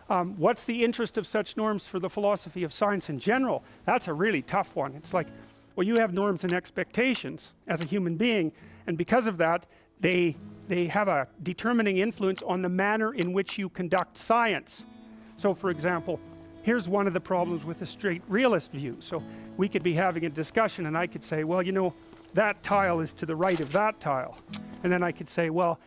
What's the interest of such norms for the philosophy of science in general? That's a really tough one. It's like, well, you have norms and expectations as a human being, and because of that, they have a determining influence on the manner in which you conduct science. So for example, here's one of the problems with a straight realist view. So we could be having a discussion and I could say, well, you know, that tile is to the right of that tile, and then I could say, well,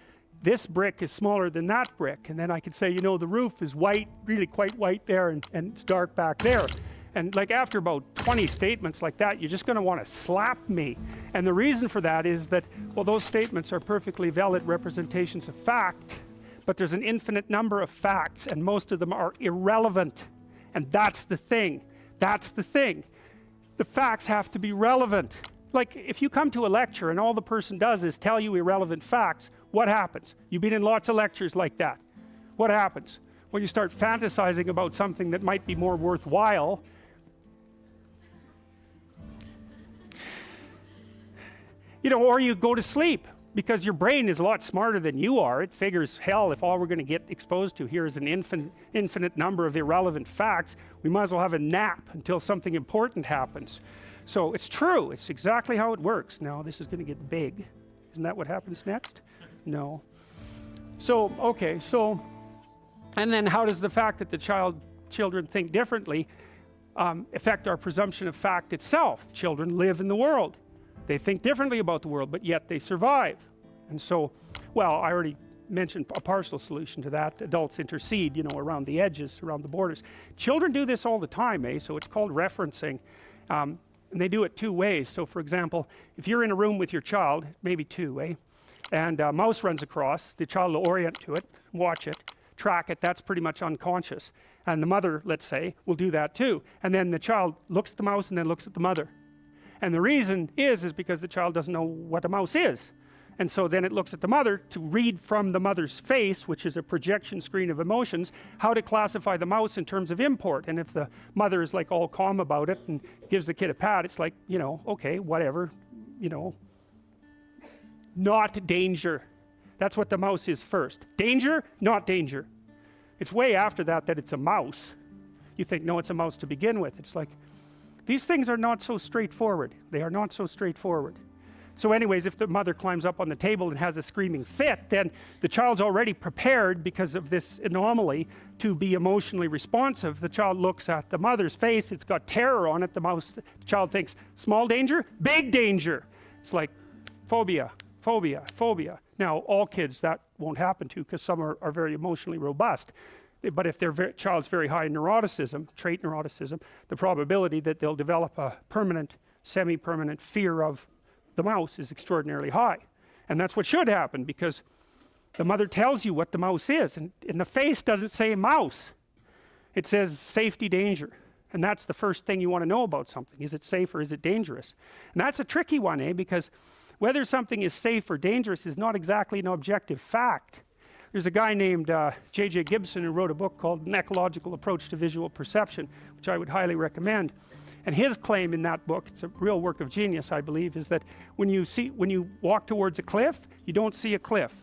this brick is smaller than that brick, and then I could say, you know, the roof is white, really quite white there, and it's dark back there. And like after about 20 statements like that, you're just going to want to slap me. And the reason for that is that, well, those statements are perfectly valid representations of fact, but there's an infinite number of facts, and most of them are irrelevant. And that's the thing. That's the thing. The facts have to be relevant. Like if you come to a lecture and all the person does is tell you irrelevant facts, what happens? You've been in lots of lectures like that. What happens? Well, you start fantasizing about something that might be more worthwhile. You know, or you go to sleep because your brain is a lot smarter than you are. It figures, hell, if all we're going to get exposed to here is an infinite number of irrelevant facts, we might as well have a nap until something important happens. So it's true. It's exactly how it works. Now this is going to get big. Isn't that what happens next? No. So, okay, so, and then how does the fact that the children think differently affect our presumption of fact itself? Children live in the world. They think differently about the world, but yet they survive. And so, well, I already mentioned a partial solution to that. Adults intercede, you know, around the edges, around the borders. Children do this all the time, so it's called referencing. And they do it two ways. So for example, if you're in a room with your child, maybe two, and a mouse runs across, the child will orient to it, watch it, track it. That's pretty much unconscious. And the mother, let's say, will do that too. And then the child looks at the mouse and then looks at the mother. And the reason is because the child doesn't know what a mouse is. And so then it looks at the mother to read from the mother's face, which is a projection screen of emotions, how to classify the mouse in terms of import. And if the mother is like all calm about it and gives the kid a pat, it's like, you know, okay, whatever, you know, not danger. That's what the mouse is first. Danger, not danger. It's way after that that it's a mouse. You think, no, it's a mouse to begin with. It's like, these things are not so straightforward. They are not so straightforward. So anyways, if the mother climbs up on the table and has a screaming fit, then the child's already prepared because of this anomaly to be emotionally responsive. The child looks at the mother's face, it's got terror on it. The child thinks, small danger, big danger. It's like phobia, phobia, phobia. Now, all kids that won't happen to because some are very emotionally robust. But if their child's very high in neuroticism, trait neuroticism, the probability that they'll develop a permanent, semi-permanent fear of the mouse is extraordinarily high. And that's what should happen, because the mother tells you what the mouse is, and the face doesn't say mouse. It says safety, danger. And that's the first thing you want to know about something. Is it safe or is it dangerous? And that's a tricky one, because whether something is safe or dangerous is not exactly an objective fact. There's a guy named J.J. Gibson who wrote a book called An Ecological Approach to Visual Perception, which I would highly recommend. And his claim in that book, it's a real work of genius, I believe, is that when you walk towards a cliff, you don't see a cliff.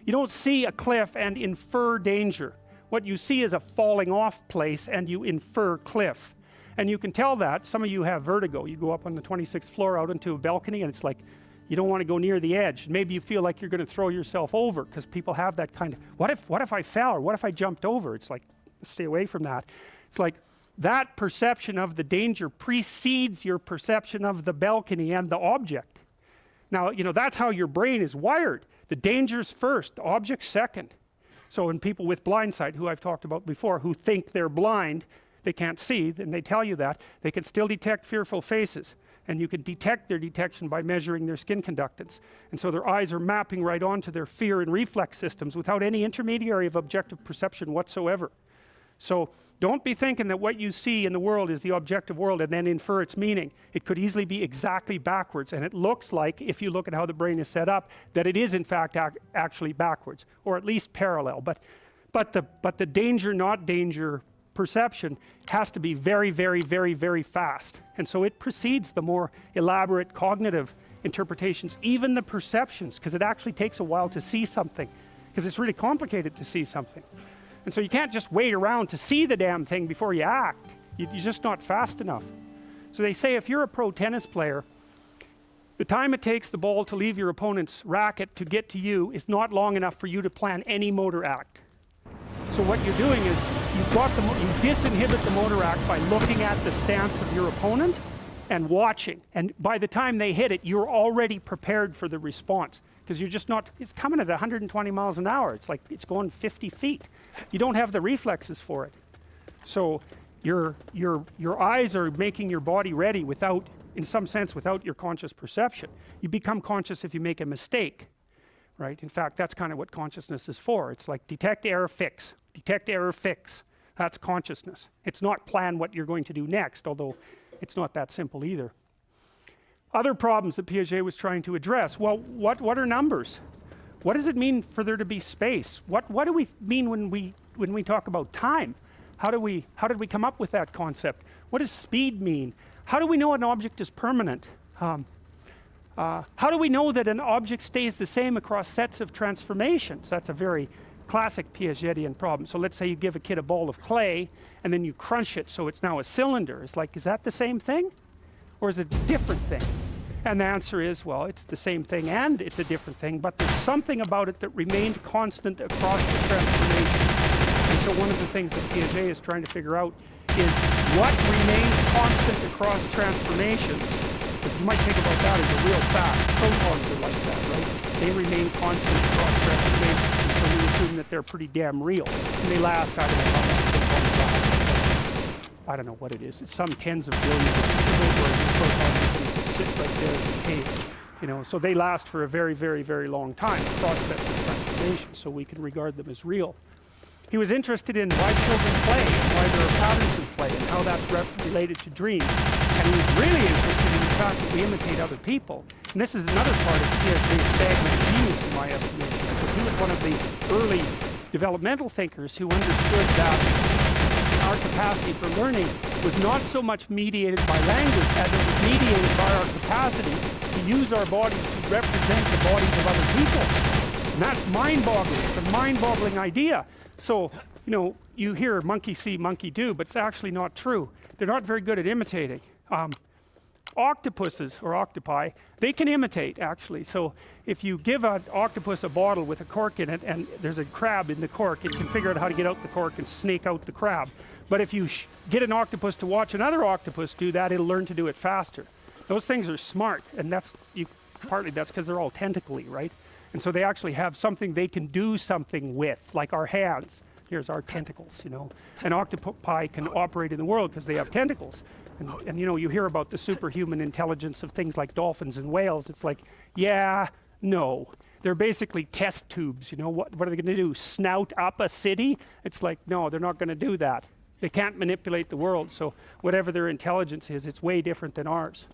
You don't see a cliff and infer danger. What you see is a falling off place and you infer cliff. And you can tell that. Some of you have vertigo. You go up on the 26th floor out into a balcony and it's like, you don't want to go near the edge. Maybe you feel like you're going to throw yourself over, because people have that kind of, what if I fell, or what if I jumped over? It's like, stay away from that. It's like, that perception of the danger precedes your perception of the balcony and the object. Now, you know, that's how your brain is wired. The danger's first, the object's second. So in people with blind sight, who I've talked about before, who think they're blind, they can't see, and they tell you that, they can still detect fearful faces. And you can detect their detection by measuring their skin conductance. And so their eyes are mapping right onto their fear and reflex systems without any intermediary of objective perception whatsoever. So don't be thinking that what you see in the world is the objective world and then infer its meaning. It could easily be exactly backwards, and it looks like, if you look at how the brain is set up, that it is in fact actually backwards, or at least parallel. But the danger, not danger perception has to be very, very, very, very fast. And so it precedes the more elaborate cognitive interpretations, even the perceptions, because it actually takes a while to see something, because it's really complicated to see something. And so you can't just wait around to see the damn thing before you act. You're just not fast enough. So they say if you're a pro tennis player, the time it takes the ball to leave your opponent's racket to get to you is not long enough for you to plan any motor act. So what you're doing is you disinhibit the motor act by looking at the stance of your opponent and watching. And by the time they hit it, you're already prepared for the response. Because you're just not, it's coming at 120 miles an hour. It's like it's going 50 feet. You don't have the reflexes for it. So your eyes are making your body ready without, in some sense, without your conscious perception. You become conscious if you make a mistake, right? In fact, that's kind of what consciousness is for. It's like detect, error, fix. Detect, error, fix. That's consciousness. It's not plan what you're going to do next, although it's not that simple either. Other problems that Piaget was trying to address. Well, what are numbers? What does it mean for there to be space? What do we mean when we talk about time? How did we come up with that concept? What does speed mean? How do we know an object is permanent? How do we know that an object stays the same across sets of transformations? That's a very classic Piagetian problem. So let's say you give a kid a ball of clay and then you crunch it so it's now a cylinder. It's like, is that the same thing? Or is it a different thing? And the answer is, well, it's the same thing and it's a different thing, but there's something about it that remained constant across the transformation. And so one of the things that Piaget is trying to figure out is what remains constant across transformations. Because you might think about that as a real fact. Protons are like that, right? They remain constant across transformations, and so we assume that they're pretty damn real. And they last, I don't know how long protons last. I don't know what it is. It's some tens of billions of protons that sit right there in the cave. You know, so they last for a very, very, very long time across sets of transformations, so we can regard them as real. He was interested in why children play and why there are patterns in play and how that's related to dreams. And he was really interested in the fact that we imitate other people. And this is another part of Piaget's stagnant genius, in my estimation, because he was one of the early developmental thinkers who understood that our capacity for learning was not so much mediated by language as it was mediated by our capacity to use our bodies to represent the bodies of other people. And that's mind-boggling. It's a mind-boggling idea. So, you know, you hear monkey see, monkey do, but it's actually not true. They're not very good at imitating. Octopuses, or octopi, they can imitate, actually. So if you give an octopus a bottle with a cork in it and there's a crab in the cork, it can figure out how to get out the cork and snake out the crab. But if you get an octopus to watch another octopus do that, it'll learn to do it faster. Those things are smart, and partly that's because they're all tentacly, right? And so they actually have something they can do something with, like our hands. Here's our tentacles, you know. An octopi can operate in the world because they have tentacles. And you know, you hear about the superhuman intelligence of things like dolphins and whales. It's like, yeah, no. They're basically test tubes, you know. What are they going to do? Snout up a city? It's like, no, they're not going to do that. They can't manipulate the world. So whatever their intelligence is, it's way different than ours.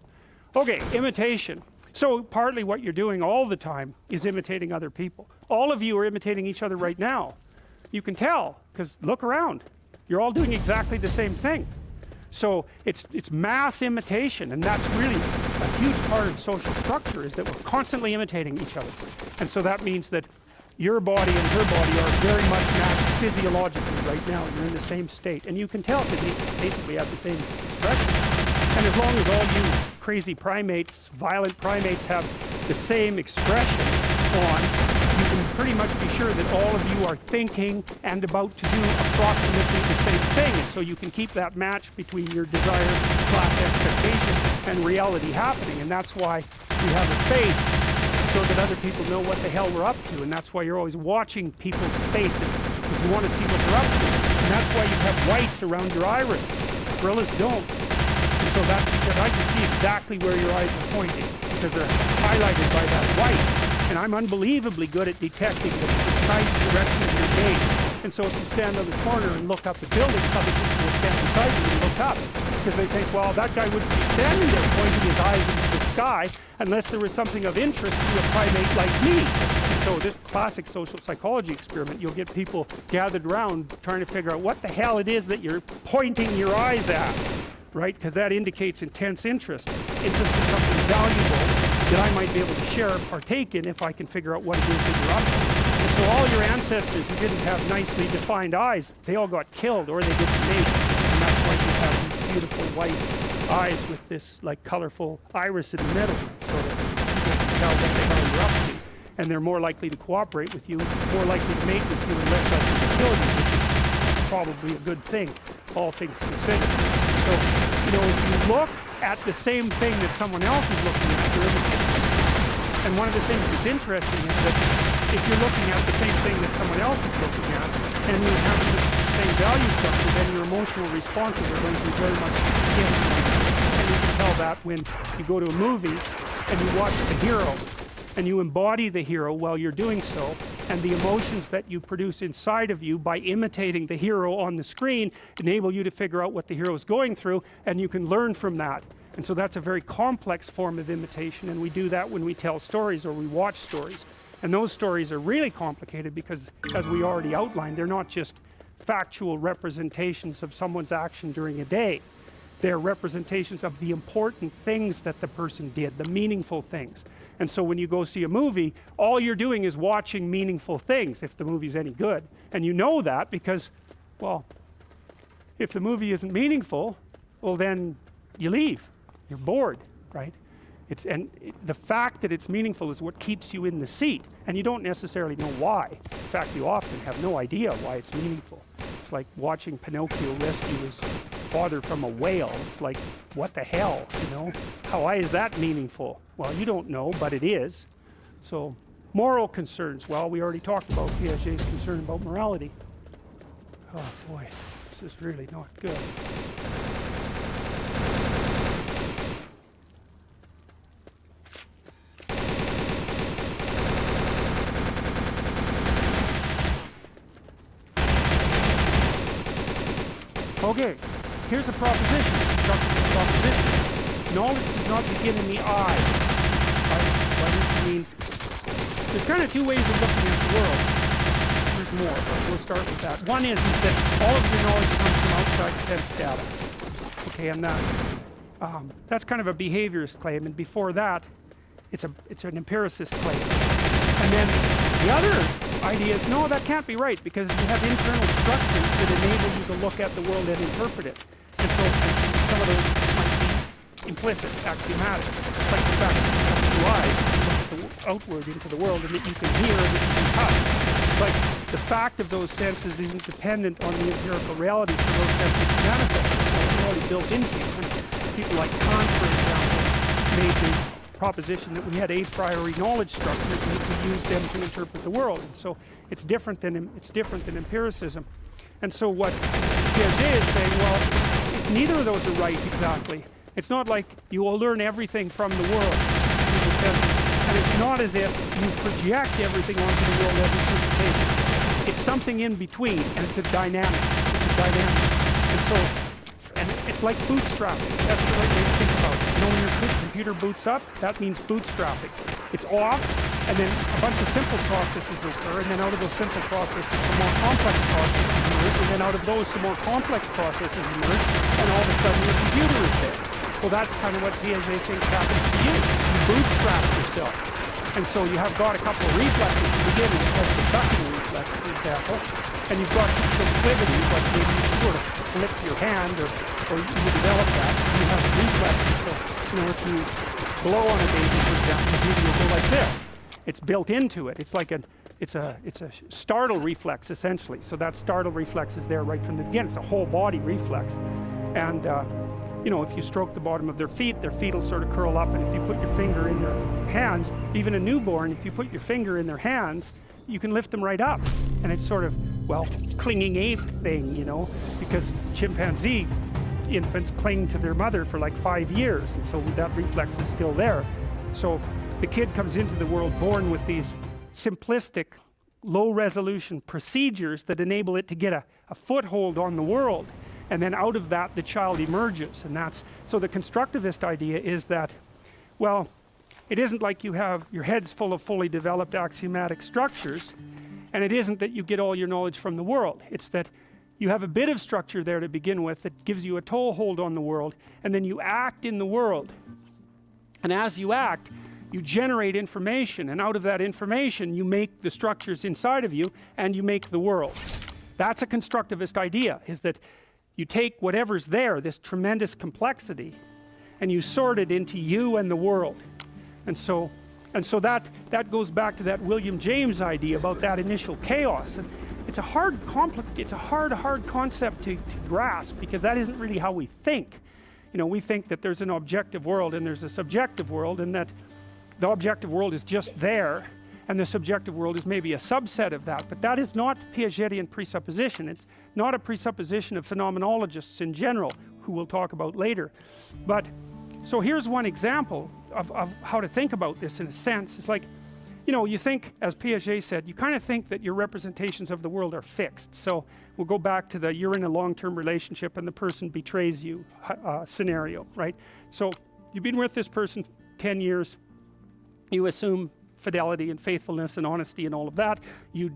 Okay, imitation. So partly what you're doing all the time is imitating other people. All of you are imitating each other right now. You can tell, because look around. You're all doing exactly the same thing. So it's mass imitation, and that's really a huge part of social structure, is that we're constantly imitating each other. And so that means that your body and her body are very much matched physiologically right now. You're in the same state. And you can tell because you basically have the same expression. And as long as all you crazy primates, violent primates, have the same expression on, you can pretty much be sure that all of you are thinking and about to do approximately the same thing. And so you can keep that match between your desire / expectation and reality happening. And that's why we have a face, so that other people know what the hell we're up to. And that's why you're always watching people's faces, because you want to see what they're up to. And that's why you have whites around your iris. Gorillas don't. And so that's because I can see exactly where your eyes are pointing, because they're highlighted by that white. And I'm unbelievably good at detecting the precise direction of your gaze. And so if you stand on the corner and look up at buildings, other people will stand beside you and look up, because they think, well, that guy wouldn't be standing there pointing his eyes into the sky unless there was something of interest to a primate like me. And so this classic social psychology experiment, you'll get people gathered around trying to figure out what the hell it is that you're pointing your eyes at, right? Because that indicates intense interest in something valuable that I might be able to share or partake in if I can figure out what it is that you're up to. And so all your ancestors who didn't have nicely defined eyes, they all got killed or they didn't make it. And that's why you have these beautiful white eyes with this like colorful iris in the middle, so that you can tell what the hell you're up to. And they're more likely to cooperate with you, more likely to mate with you, and less likely to kill you, which is probably a good thing, all things considered. So, you know, if you look at the same thing that someone else is looking at, you're imitating. And one of the things that's interesting is that if you're looking at the same thing that someone else is looking at, and you have the same value structure, then your emotional responses are going to be very much akin. And you can tell that when you go to a movie and you watch the hero, and you embody the hero while you're doing so, and the emotions that you produce inside of you by imitating the hero on the screen enable you to figure out what the hero is going through, and you can learn from that. And so that's a very complex form of imitation, and we do that when we tell stories or we watch stories. And those stories are really complicated because, as we already outlined, they're not just factual representations of someone's action during a day. They're representations of the important things that the person did, the meaningful things. And so when you go see a movie, all you're doing is watching meaningful things, if the movie's any good. And you know that because, well, if the movie isn't meaningful, well then you leave. You're bored, right? The fact that it's meaningful is what keeps you in the seat, and you don't necessarily know why. In fact, you often have no idea why it's meaningful. It's like watching Pinocchio rescue his father from a whale. It's like, what the hell, you know? Why is that meaningful? Well, you don't know, but it is. So, moral concerns. Well, we already talked about Piaget's concern about morality. Oh boy, this is really not good. Okay, here's a proposition. Knowledge does not begin in the eye. Which means there's kind of two ways of looking at the world. There's more, but we'll start with that. One is that all of your knowledge comes from outside sense data. Okay, and that's kind of a behaviorist claim, and before that, it's an empiricist claim. And then the other idea is, no, that can't be right, because you have internal structures that enable you to look at the world and interpret it. And so some of those might be implicit, axiomatic, like the fact that you have two eyes, you look outward into the world, and that you can hear and that you can touch. It's like the fact of those senses isn't dependent on the empirical reality for those senses to manifest. It's already built into you. And people like Kant, for example, made the proposition that we had a priori knowledge structures and we could use them to interpret the world. And so it's different than empiricism. And so what Piaget is saying, well, neither of those are right exactly. It's not like you will learn everything from the world, and it's not as if you project everything onto the world as interpretation. It's something in between, and it's a dynamic. And so, and it's like bootstrapping. That's the right way to think about it. You know, when your computer boots up, that means bootstrapping. It's off, and then a bunch of simple processes occur, and then out of those simple processes, some more complex processes emerge, and then out of those, some more complex processes emerge, and all of a sudden your computer is there. Well, that's kind of what Piaget thinks happens to you. You bootstrap yourself. And so you have got a couple of reflexes to begin with, like the sucking reflex, for example, and you've got some proclivities, like maybe you sort of lift your hand, or you develop that, and you have reflexes. So, you know, if you blow on a baby, for example, the baby will go like this. It's built into it. It's like it's a startle reflex, essentially. So that startle reflex is there right from the beginning. It's a whole body reflex. And you know, if you stroke the bottom of their feet will sort of curl up, and if you put your finger in their hands, even a newborn, if you put your finger in their hands, you can lift them right up. And it's sort of, well, clinging ape thing, you know, because chimpanzee infants cling to their mother for like 5 years, and so that reflex is still there. So the kid comes into the world born with these simplistic, low-resolution procedures that enable it to get a foothold on the world. And then out of that, the child emerges. And that's, so the constructivist idea is that, well, it isn't like you have your head's full of fully developed axiomatic structures, and it isn't that you get all your knowledge from the world. It's that you have a bit of structure there to begin with that gives you a toehold on the world, and then you act in the world. And as you act, you generate information, and out of that information you make the structures inside of you and you make the world. That's a constructivist idea, is that you take whatever's there, this tremendous complexity, and you sort it into you and the world. And so that goes back to that William James idea about that initial chaos. And it's a hard concept to grasp, because that isn't really how we think. You know, we think that there's an objective world and there's a subjective world, and that the objective world is just there and the subjective world is maybe a subset of that. But that is not Piagetian presupposition. It's not a presupposition of phenomenologists in general, who we'll talk about later. But so here's one example of how to think about this in a sense. It's like, you know, you think, as Piaget said, you kind of think that your representations of the world are fixed. So we'll go back to the you're in a long-term relationship and the person betrays you scenario, right? So you've been with this person 10 years, you assume fidelity and faithfulness and honesty and all of that. You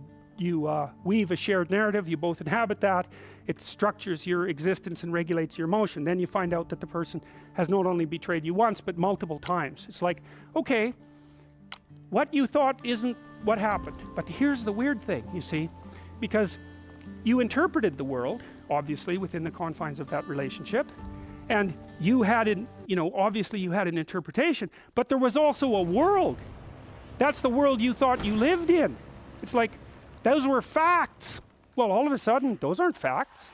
weave a shared narrative, you both inhabit that, it structures your existence and regulates your emotion. Then you find out that the person has not only betrayed you once but multiple times. It's like, okay, what you thought isn't what happened. But here's the weird thing, you see, because you interpreted the world obviously within the confines of that relationship, and you had an, you know, obviously you had an interpretation, but there was also a world. That's the world you thought you lived in. It's like, those were facts. Well, all of a sudden, those aren't facts.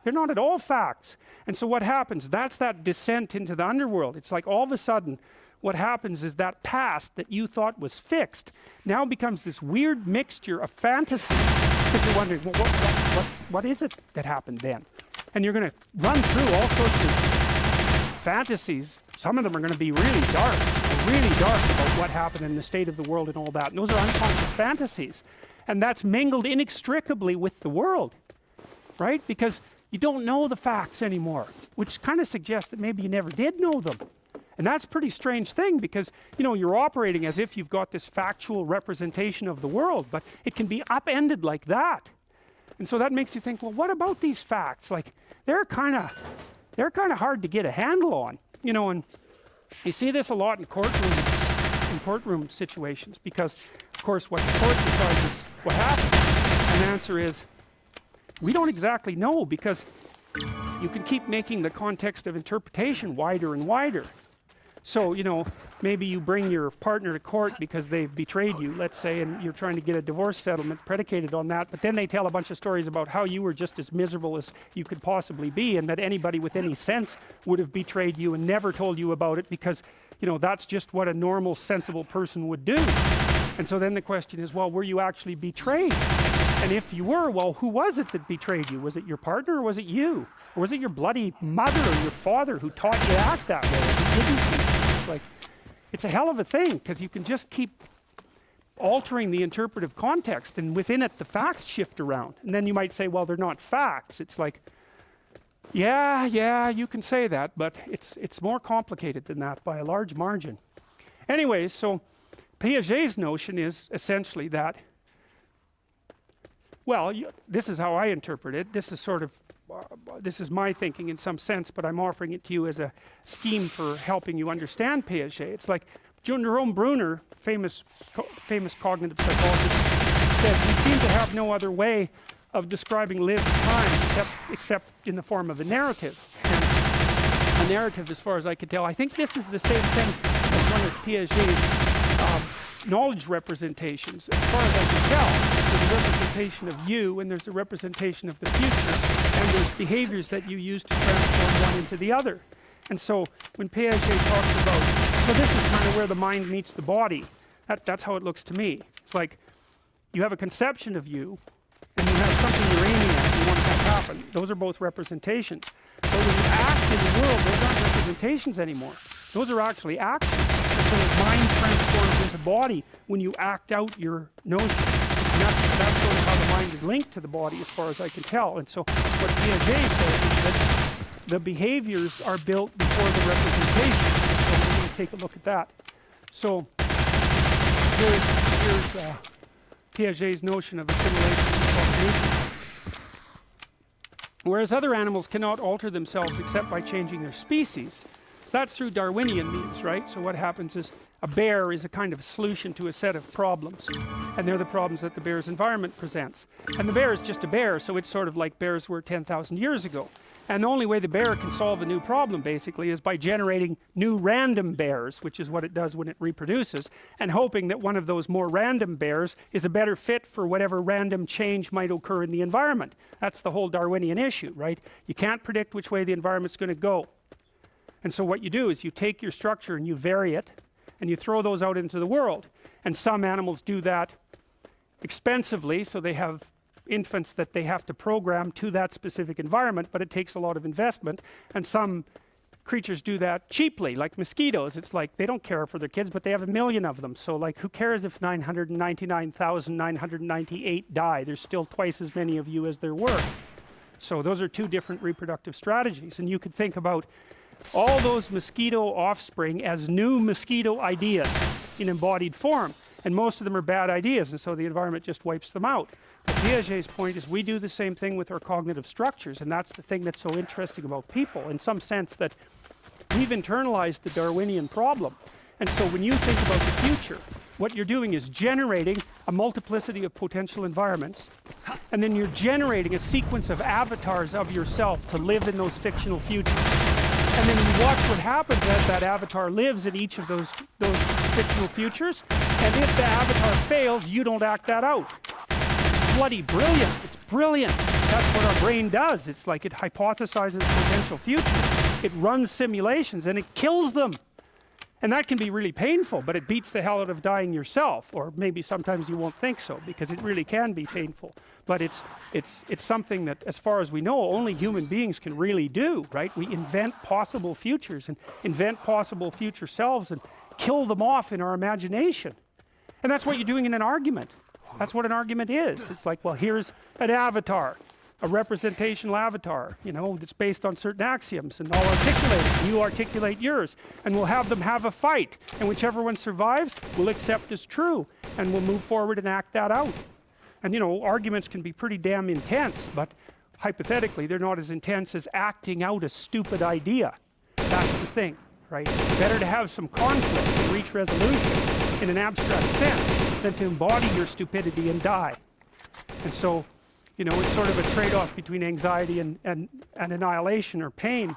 They're not at all facts. And so what happens? That's that descent into the underworld. It's like all of a sudden, what happens is that past that you thought was fixed now becomes this weird mixture of fantasy. Because you're wondering, well, what is it that happened then? And you're going to run through all sorts of fantasies. Some of them are going to be really dark about what happened in the state of the world and all that. And those are unconscious fantasies. And that's mingled inextricably with the world, right? Because you don't know the facts anymore, which kind of suggests that maybe you never did know them. And that's a pretty strange thing, because, you know, you're operating as if you've got this factual representation of the world, but it can be upended like that. And so that makes you think, well, what about these facts? Like, they're kind of hard to get a handle on, you know. And you see this a lot in courtroom situations, because of course what the court decides is what happened. And the answer is, we don't exactly know, because you can keep making the context of interpretation wider and wider. So, you know, maybe you bring your partner to court because they've betrayed you, let's say, and you're trying to get a divorce settlement predicated on that, but then they tell a bunch of stories about how you were just as miserable as you could possibly be, and that anybody with any sense would have betrayed you and never told you about it, because, you know, that's just what a normal, sensible person would do. And so then the question is, well, were you actually betrayed? And if you were, well, who was it that betrayed you? Was it your partner, or was it you? Or was it your bloody mother or your father who taught you to act that way? Who didn't you? It's like, it's a hell of a thing, because you can just keep altering the interpretive context, and within it the facts shift around. And then you might say, well, they're not facts. It's like, yeah, you can say that, but it's more complicated than that by a large margin. Anyways, so Piaget's notion is essentially that, well, this is how I interpret it. This is sort of, this is my thinking in some sense, but I'm offering it to you as a scheme for helping you understand Piaget. It's like Jerome Bruner, famous cognitive psychologist, said we seem to have no other way of describing lived time except in the form of a narrative. And a narrative, as far as I could tell, I think this is the same thing as one of Piaget's knowledge representations. As far as I can tell, there's a representation of you, and there's a representation of the future, and there's behaviors that you use to transform one into the other. And so when Piaget talks about, so this is kind of where the mind meets the body. That's how it looks to me. It's like you have a conception of you, and you have something you're aiming at, you want to have happen. Those are both representations. But when you act in the world, those aren't representations anymore. Those are actually actions. And so the mind transforms into body when you act out your notion. And that's sort of how the mind is linked to the body, as far as I can tell. And so what Piaget says is that the behaviors are built before the representation. So we're going to take a look at that. So here's Piaget's notion of assimilation and propagation. Whereas other animals cannot alter themselves except by changing their species, that's through Darwinian means, right? So what happens is a bear is a kind of solution to a set of problems, and they're the problems that the bear's environment presents. And the bear is just a bear, so it's sort of like bears were 10,000 years ago. And the only way the bear can solve a new problem basically is by generating new random bears, which is what it does when it reproduces, and hoping that one of those more random bears is a better fit for whatever random change might occur in the environment. That's the whole Darwinian issue, right? You can't predict which way the environment's going to go. And so what you do is you take your structure and you vary it, and you throw those out into the world. And some animals do that expensively, so they have infants that they have to program to that specific environment, but it takes a lot of investment. And some creatures do that cheaply, like mosquitoes. It's like they don't care for their kids, but they have 1 million of them. So like, who cares if 999,998 die? There's still twice as many of you as there were. So those are two different reproductive strategies. And you could think about all those mosquito offspring as new mosquito ideas in embodied form. And most of them are bad ideas, and so the environment just wipes them out. But Piaget's point is we do the same thing with our cognitive structures, and that's the thing that's so interesting about people, in some sense, that we've internalized the Darwinian problem. And so when you think about the future, what you're doing is generating a multiplicity of potential environments, and then you're generating a sequence of avatars of yourself to live in those fictional futures. And then you watch what happens as that avatar lives in each of those fictional futures, and if the avatar fails, you don't act that out. Bloody brilliant. It's brilliant. That's what our brain does. It's like it hypothesizes potential futures. It runs simulations and it kills them. And that can be really painful, but it beats the hell out of dying yourself. Or maybe sometimes you won't think so, because it really can be painful. But it's something that, as far as we know, only human beings can really do, right? We invent possible futures and invent possible future selves and kill them off in our imagination. And that's what you're doing in an argument. That's what an argument is. It's like, well, here's an avatar, a representational avatar, you know, that's based on certain axioms, and I'll articulate it, you articulate yours, and we'll have them have a fight, and whichever one survives, we'll accept as true, and we'll move forward and act that out. And you know, arguments can be pretty damn intense, but hypothetically, they're not as intense as acting out a stupid idea. That's the thing, right? Better to have some conflict and reach resolution in an abstract sense than to embody your stupidity and die. And so, you know, it's sort of a trade-off between anxiety and annihilation or pain.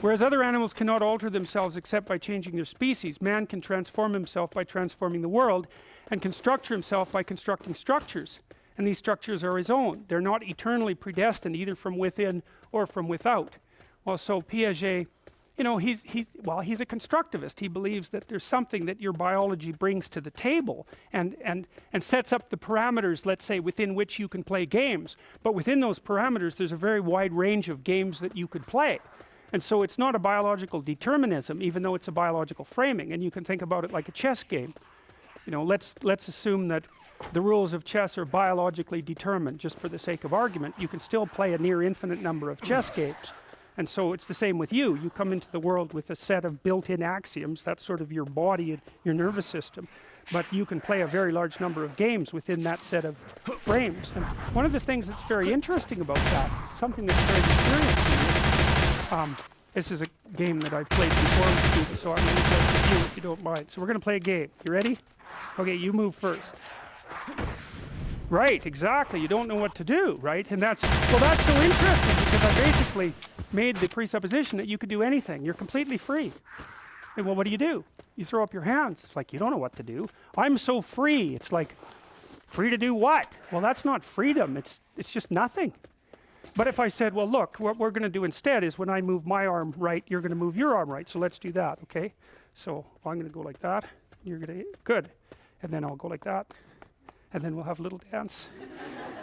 Whereas other animals cannot alter themselves except by changing their species, man can transform himself by transforming the world, and can structure himself by constructing structures. And these structures are his own. They're not eternally predestined, either from within or from without. Well, so Piaget, you know, he's a constructivist. He believes that there's something that your biology brings to the table and sets up the parameters, let's say, within which you can play games. But within those parameters, there's a very wide range of games that you could play. And so it's not a biological determinism, even though it's a biological framing. And you can think about it like a chess game. You know, let's assume that the rules of chess are biologically determined, just for the sake of argument. You can still play a near infinite number of chess games. And so it's the same with you. You come into the world with a set of built-in axioms. That's sort of your body and your nervous system. But you can play a very large number of games within that set of frames. And one of the things that's very interesting about that, something that's very mysterious to me, this is a game that I've played before with students, so I'm going to play it with you if you don't mind. So we're going to play a game. You ready? Okay, you move first. Right, exactly. You don't know what to do, right? And that's so interesting, because I basically made the presupposition that you could do anything. You're completely free. And well, what do? You throw up your hands. It's like, you don't know what to do. I'm so free. It's like, free to do what? Well, that's not freedom. It's just nothing. But if I said, well, look, what we're going to do instead is when I move my arm right, you're going to move your arm right. So let's do that, okay? So I'm going to go like that. You're going to, good. And then I'll go like that. And then we'll have a little dance.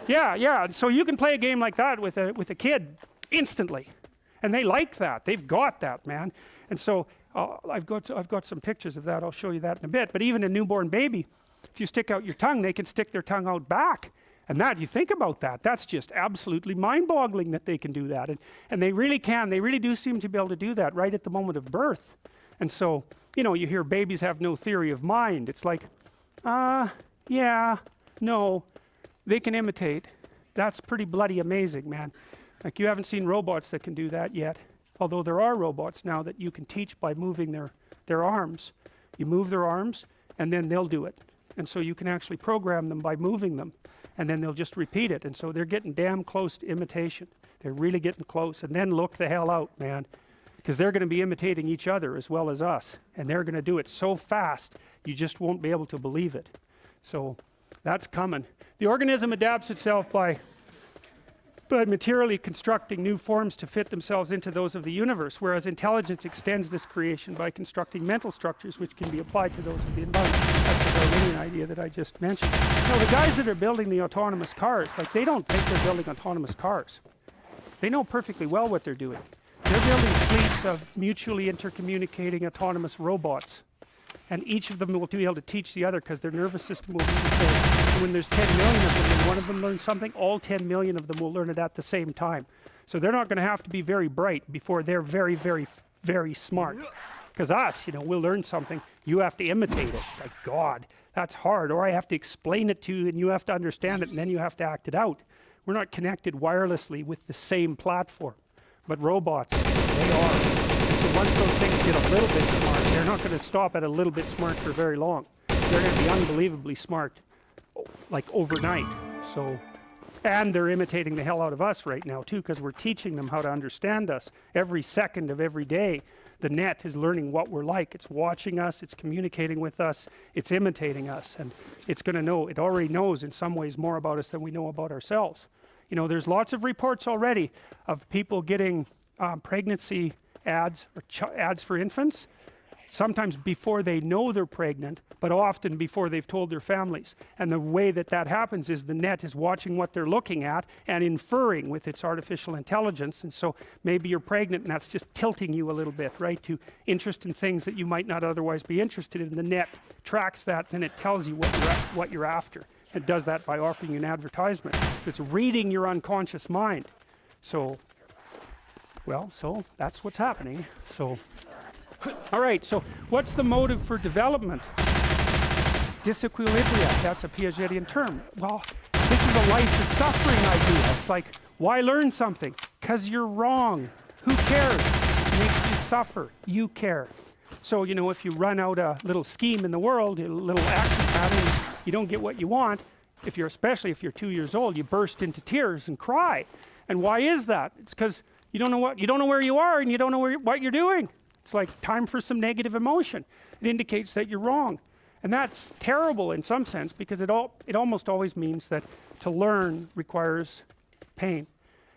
Yeah. So you can play a game like that with a kid instantly. And they like that. They've got that, man. And so I've got some pictures of that. I'll show you that in a bit. But even a newborn baby, if you stick out your tongue, they can stick their tongue out back. And that, you think about that, that's just absolutely mind-boggling that they can do that. And they really can. They really do seem to be able to do that right at the moment of birth. And so, you know, you hear babies have no theory of mind. It's like, yeah, no, they can imitate. That's pretty bloody amazing, man. Like, you haven't seen robots that can do that yet. Although there are robots now that you can teach by moving their arms. You move their arms, and then they'll do it. And so you can actually program them by moving them, and then they'll just repeat it. And so they're getting damn close to imitation. They're really getting close. And then look the hell out, man. Because they're going to be imitating each other as well as us. And they're going to do it so fast, you just won't be able to believe it. So that's coming. The organism adapts itself by materially constructing new forms to fit themselves into those of the universe, whereas intelligence extends this creation by constructing mental structures which can be applied to those of the environment. That's the Darwinian idea that I just mentioned. Now, the guys that are building the autonomous cars, like, they don't think they're building autonomous cars. They know perfectly well what they're doing. They're building fleets of mutually intercommunicating autonomous robots. And each of them will be able to teach the other because their nervous system will be the same. So when there's 10 million of them and one of them learns something, all 10 million of them will learn it at the same time. So they're not going to have to be very bright before they're very, very, very smart. Because us, you know, we'll learn something, you have to imitate it. It's like, God, that's hard. Or I have to explain it to you and you have to understand it and then you have to act it out. We're not connected wirelessly with the same platform. But robots, they are. So once those things get a little bit smart, they're not going to stop at a little bit smart for very long. They're going to be unbelievably smart, like, overnight. So, and they're imitating the hell out of us right now too, because we're teaching them how to understand us. Every second of every day, the net is learning what we're like. It's watching us, it's communicating with us, it's imitating us, and it's going to know, it already knows in some ways more about us than we know about ourselves. You know, there's lots of reports already of people getting pregnancy ads or ads for infants, sometimes before they know they're pregnant, but often before they've told their families. And the way that that happens is the net is watching what they're looking at and inferring with its artificial intelligence. And so maybe you're pregnant and that's just tilting you a little bit, right, to interest in things that you might not otherwise be interested in. The net tracks that, then it tells you what you're after. It does that by offering you an advertisement. It's reading your unconscious mind. So, well, so that's what's happening. So, all right, so what's the motive for development? Disequilibria, that's a Piagetian term. Well, this is a life is suffering idea. It's like, why learn something? Because you're wrong. Who cares? It makes you suffer. You care. So, you know, if you run out a little scheme in the world, a little action pattern, you don't get what you want, especially if you're 2 years old, you burst into tears and cry. And why is that? It's because you don't know where you are and you don't know what you're doing. It's like time for some negative emotion. It indicates that you're wrong. And that's terrible in some sense, because it almost always means that to learn requires pain.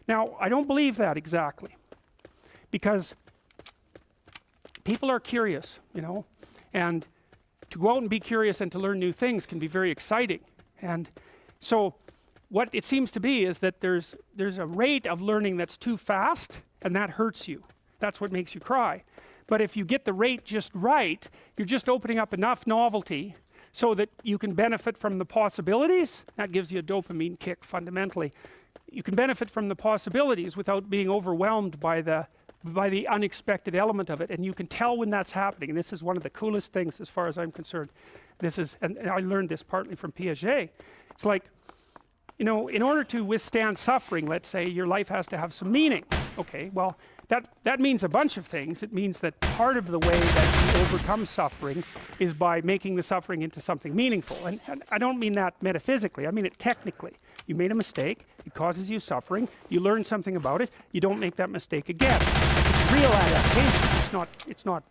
Now, I don't believe that exactly, because people are curious, you know, and to go out and be curious and to learn new things can be very exciting. And so what it seems to be is that there's a rate of learning that's too fast, and that hurts you. That's what makes you cry. But if you get the rate just right, you're just opening up enough novelty so that you can benefit from the possibilities. That gives you a dopamine kick fundamentally. You can benefit from the possibilities without being overwhelmed by the unexpected element of it, and you can tell when that's happening. And this is one of the coolest things as far as I'm concerned. And I learned this partly from Piaget. It's like, you know, in order to withstand suffering, let's say, your life has to have some meaning. Okay, well, that means a bunch of things. It means that part of the way that you overcome suffering is by making the suffering into something meaningful. And I don't mean that metaphysically, I mean it technically. You made a mistake, it causes you suffering, you learn something about it, you don't make that mistake again. It's real adaptation. It's not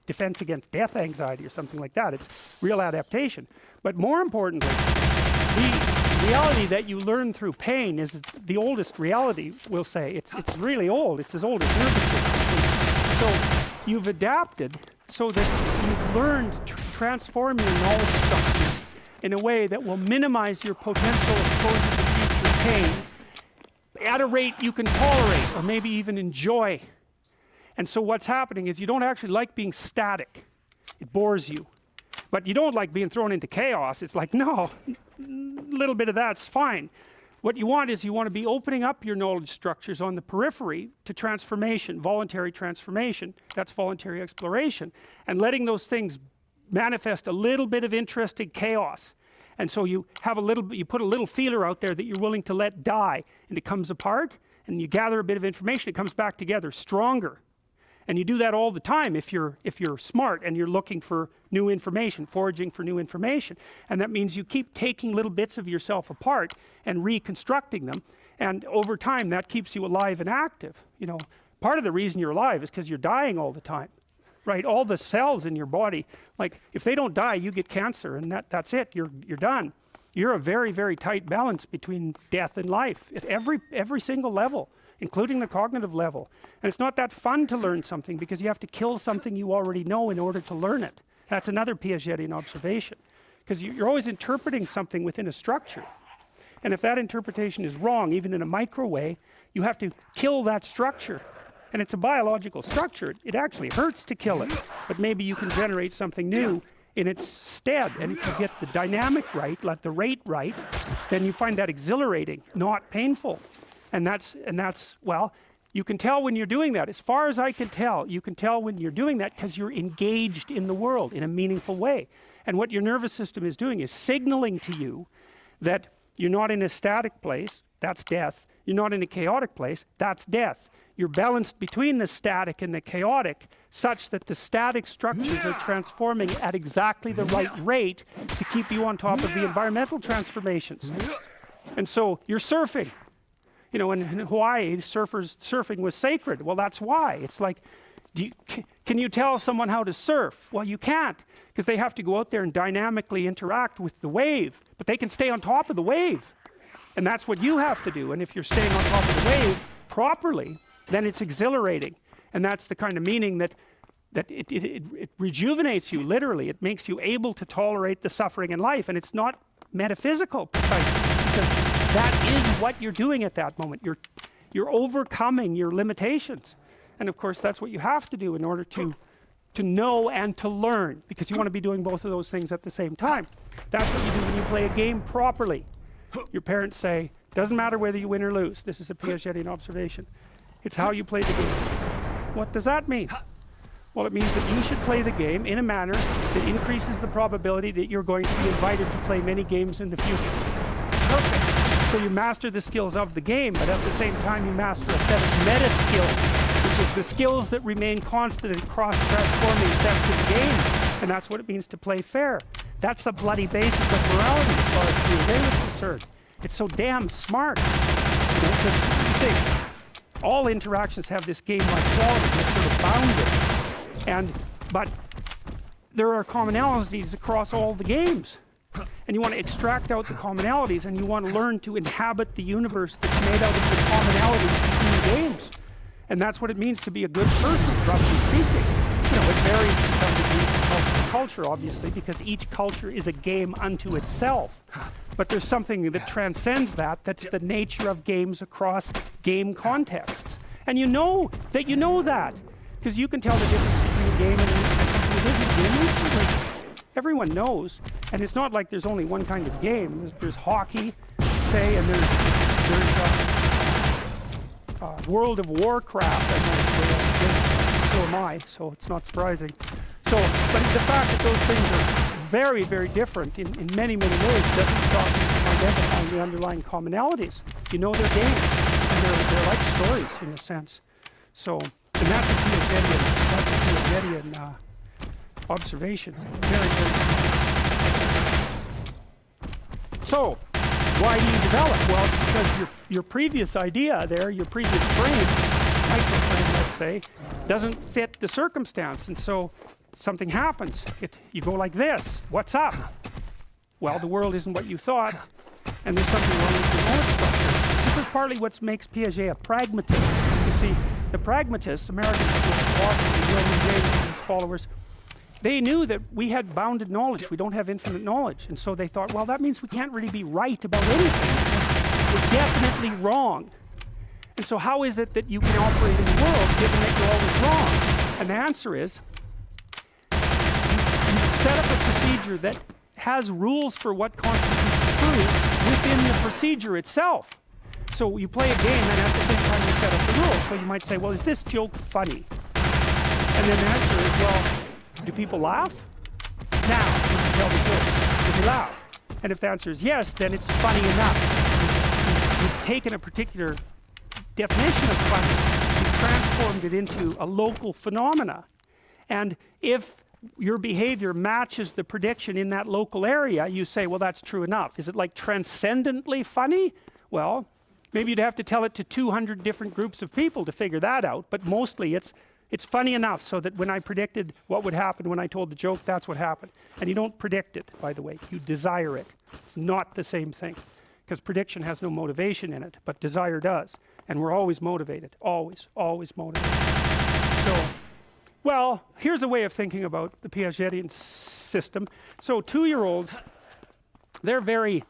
defense against death anxiety or something like that. It's real adaptation. But more importantly, the reality that you learn through pain is the oldest reality, we'll say. It's really old. It's as old as nervous system. So you've adapted so that you've learned to transform your knowledge structures in a way that will minimize your potential exposure to future pain at a rate you can tolerate or maybe even enjoy. And so what's happening is you don't actually like being static. It bores you. But you don't like being thrown into chaos. It's like, no, a little bit of that's fine. What you want is you want to be opening up your knowledge structures on the periphery to transformation, voluntary transformation. That's voluntary exploration. And letting those things manifest a little bit of interesting chaos. And so you have a little, you put a little feeler out there that you're willing to let die, and it comes apart, and you gather a bit of information, it comes back together stronger. And you do that all the time if you're smart and you're looking for new information, foraging for new information. And that means you keep taking little bits of yourself apart and reconstructing them. And over time, that keeps you alive and active. You know, part of the reason you're alive is because you're dying all the time, right? All the cells in your body, like if they don't die, you get cancer, and that's it. You're done. You're a very, very tight balance between death and life at every single level, including the cognitive level. And it's not that fun to learn something because you have to kill something you already know in order to learn it. That's another Piagetian observation, because you're always interpreting something within a structure. And if that interpretation is wrong, even in a micro way, you have to kill that structure. And it's a biological structure. It actually hurts to kill it, but maybe you can generate something new in its stead. And if you get the dynamic right, like the rate right, then you find that exhilarating, not painful. And that's, well, you can tell when you're doing that. As far as I can tell, you can tell when you're doing that because you're engaged in the world in a meaningful way. And what your nervous system is doing is signaling to you that you're not in a static place, that's death. You're not in a chaotic place, that's death. You're balanced between the static and the chaotic such that the static structures are transforming at exactly the right rate to keep you on top of the environmental transformations. And so you're surfing. You know, in Hawaii, surfing was sacred. Well, that's why. It's like, can you tell someone how to surf? Well, you can't, because they have to go out there and dynamically interact with the wave. But they can stay on top of the wave. And that's what you have to do. And if you're staying on top of the wave properly, then it's exhilarating. And that's the kind of meaning that it rejuvenates you, literally. It makes you able to tolerate the suffering in life. And it's not metaphysical, precisely, because that is what you're doing at that moment. You're overcoming your limitations. And of course, that's what you have to do in order to know and to learn, because you want to be doing both of those things at the same time. That's what you do when you play a game properly. Your parents say, doesn't matter whether you win or lose. This is a Piagetian observation. It's how you play the game. What does that mean? Well, it means that you should play the game in a manner that increases the probability that you're going to be invited to play many games in the future. Perfect. So you master the skills of the game, but at the same time you master a set of meta skills, which is the skills that remain constant and cross-transforming sets of the game. And that's what it means to play fair. That's the bloody basis of morality as far as Piaget is concerned. It's so damn smart. You know, because you think all interactions have this game-like quality that's sort of bounded. But there are commonalities across all the games. And you want to extract out the commonalities, and you want to learn to inhabit the universe that's made out of the commonalities between games. And that's what it means to be a good person, roughly speaking. You know, it varies to some degree from culture to culture, obviously, because each culture is a game unto itself. But there's something that transcends that, that's the nature of games across game contexts. And you know that you know that, because you can tell the difference between a game and something that isn't a game instantly. Everyone knows, and it's not like there's only one kind of game. There's hockey, say, and there's World of Warcraft. So am I, so it's not surprising. So, but the fact that those things are very, very different in many, many ways doesn't stop you from identifying the underlying commonalities. You know their games, and they're like stories in a sense. So, and that's a Piagetian observation. Very, very So, why do you develop? Well, it's because your previous idea there, your previous frame, microframe, let's say, doesn't fit the circumstance. And so something happens. You go like this. What's up? Well, the world isn't what you thought, and there's something wrong with your own structure. This is partly what makes Piaget a pragmatist. You see, the pragmatists, American philosophy, William James and his followers, they knew that we had bounded knowledge. We don't have infinite knowledge. And so they thought, well, that means we can't really be right about anything. We're definitely wrong. And so how is it that you can operate in the world given that you're always wrong? And the answer is, you set up a procedure that has rules for what constitutes true within the procedure itself. So you play a game and at the same time you set up the rules. So you might say, well, is this joke funny? And then the answer is, well, do people laugh? Now, you can tell the joke. Do they laugh? And if the answer is yes, then it's funny enough. You've taken a particular definition of funny, you've transformed it into a local phenomena. And if your behavior matches the prediction in that local area, you say, well, that's true enough. Is it like transcendently funny? Well, maybe you'd have to tell it to 200 different groups of people to figure that out, but mostly it's funny enough so that when I predicted what would happen when I told the joke, that's what happened. And you don't predict it, by the way, you desire it. It's not the same thing, because prediction has no motivation in it, but desire does. And we're always motivated, always motivated. So, well, here's a way of thinking about the Piagetian system. So 2-year-olds, they're very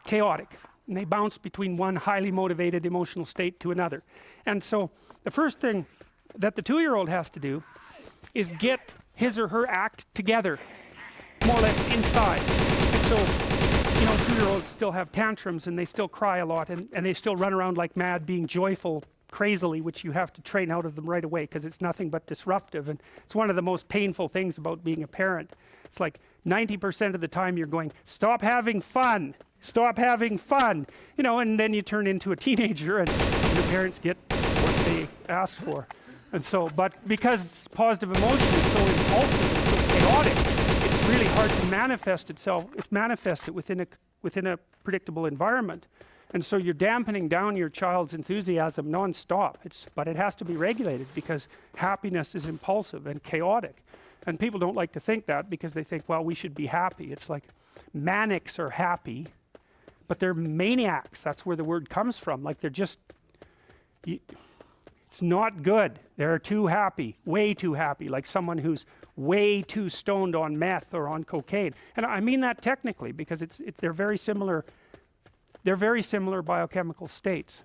chaotic. And they bounce between one highly motivated emotional state to another. And so the first thing that the 2-year-old has to do is get his or her act together, more or less inside. And so, you know, 2-year-olds still have tantrums and they still cry a lot and they still run around like mad being joyful crazily, which you have to train out of them right away because it's nothing but disruptive. And it's one of the most painful things about being a parent. It's like 90% of the time you're going, stop having fun. Stop having fun, you know, and then you turn into a teenager and your parents get what they ask for. And so, but because positive emotion is so impulsive and so chaotic, it's really hard to manifest it within a predictable environment. And so you're dampening down your child's enthusiasm non-stop. But it has to be regulated because happiness is impulsive and chaotic. And people don't like to think that because they think, well, we should be happy. It's like manics are happy, but they're maniacs. That's where the word comes from. Like they're just, it's not good. They're too happy, way too happy, like someone who's way too stoned on meth or on cocaine. And I mean that technically because they're very similar. They're very similar biochemical states.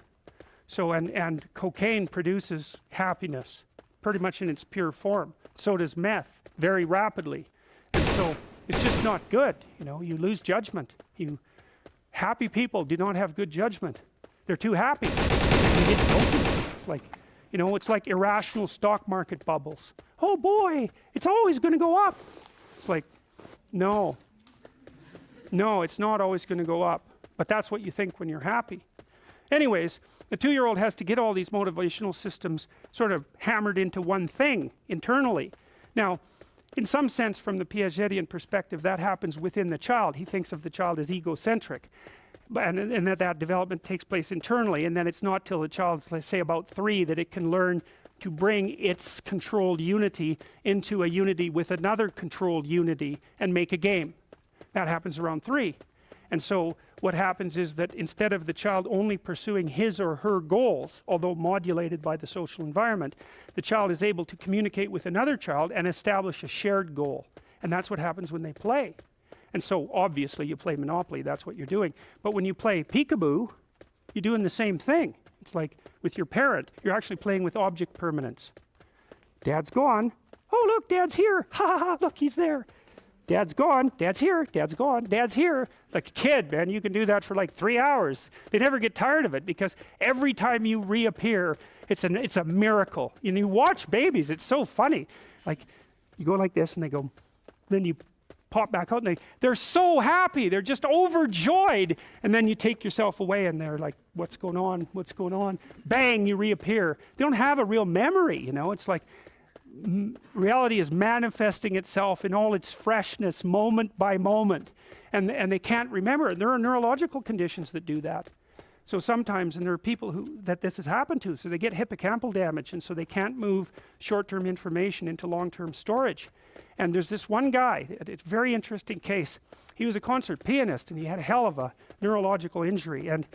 So, and cocaine produces happiness pretty much in its pure form. So does meth very rapidly. And so it's just not good. You know, you lose judgment. Happy people do not have good judgment. They're too happy. And you get dopamine. It's like, you know, it's like irrational stock market bubbles. Oh boy, it's always going to go up. It's like, no, it's not always going to go up. But that's what you think when you're happy. Anyways, the 2-year-old has to get all these motivational systems sort of hammered into one thing internally. Now, in some sense, from the Piagetian perspective, that happens within the child. He thinks of the child as egocentric, and that development takes place internally. And then it's not till the child's, let's say, about 3 that it can learn to bring its controlled unity into a unity with another controlled unity and make a game. That happens around 3. And so what happens is that instead of the child only pursuing his or her goals, although modulated by the social environment, the child is able to communicate with another child and establish a shared goal. And that's what happens when they play. And so obviously you play Monopoly, that's what you're doing. But when you play peekaboo, you're doing the same thing. It's like with your parent, you're actually playing with object permanence. Dad's gone. Oh, look, Dad's here. Ha ha ha, look, he's there. Dad's gone, Dad's here, Dad's gone, Dad's here. Like a kid, man, you can do that for like 3 hours. They never get tired of it because every time you reappear, it's a miracle. And you watch babies, it's so funny. Like you go like this and they go, then you pop back out and they're so happy, they're just overjoyed. And then you take yourself away and they're like, what's going on, what's going on? Bang, you reappear. They don't have a real memory, you know, it's like, reality is manifesting itself in all its freshness moment by moment, and they can't remember it. There are neurological conditions that do that. So sometimes, and there are people that this has happened to, so they get hippocampal damage, and so they can't move short-term information into long-term storage. And there's this one guy, a very interesting case. He was a concert pianist and he had a hell of a neurological injury, and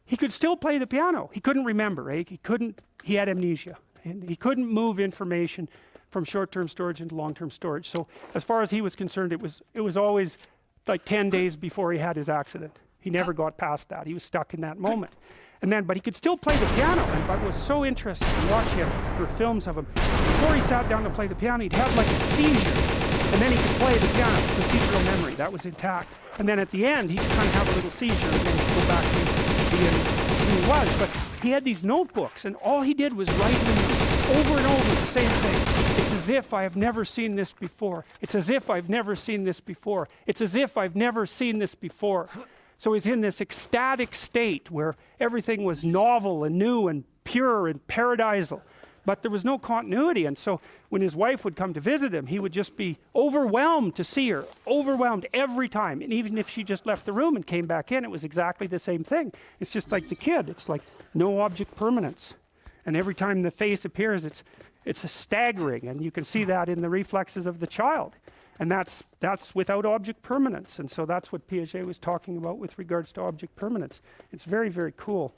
he could still play the piano. He couldn't remember, he had amnesia. And he couldn't move information from short-term storage into long-term storage. So as far as he was concerned, it was always like 10 days before he had his accident. He never got past that. He was stuck in that moment. And then, but he could still play the piano, and but was so interesting to watch him, or films of him. Before he sat down to play the piano, he'd have like a seizure, and then he could play the piano, procedural memory, that was intact. And then at the end, he could kind of have a little seizure, and then he'd go back to being who he was. But he had these notebooks, and all he did was write in them over and over the same thing. It's as if I have never seen this before. It's as if I've never seen this before. It's as if I've never seen this before. So he's in this ecstatic state where everything was novel and new and pure and paradisal, but there was no continuity. And so when his wife would come to visit him, he would just be overwhelmed to see her, overwhelmed every time. And even if she just left the room and came back in, it was exactly the same thing. It's just like the kid. It's like no object permanence. And every time the face appears, it's a staggering, and you can see that in the reflexes of the child. And that's without object permanence. And so that's what Piaget was talking about with regards to object permanence. It's very, very cool.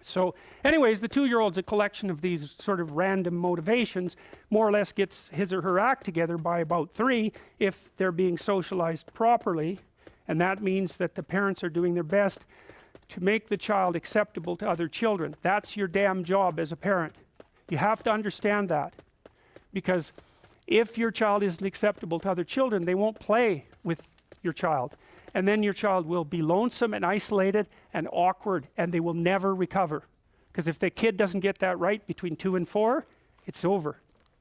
So anyways, the 2-year-old's a collection of these sort of random motivations, more or less gets his or her act together by about 3 if they're being socialized properly. And that means that the parents are doing their best to make the child acceptable to other children. That's your damn job as a parent. You have to understand that. Because if your child isn't acceptable to other children, they won't play with your child. And then your child will be lonesome and isolated and awkward, and they will never recover. Because if the kid doesn't get that right between 2 and 4, it's over.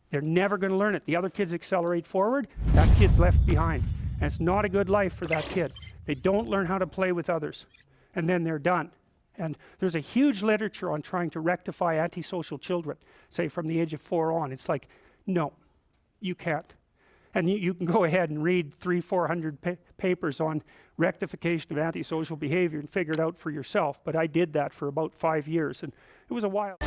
They're never going to learn it. The other kids accelerate forward, that kid's left behind. And it's not a good life for that kid. They don't learn how to play with others. And then they're done. And there's a huge literature on trying to rectify antisocial children, say from the age of 4 on. It's like, no, you can't. And you can go ahead and read 300-400 papers on rectification of antisocial behavior and figure it out for yourself. But I did that for about 5 years, and it was a while.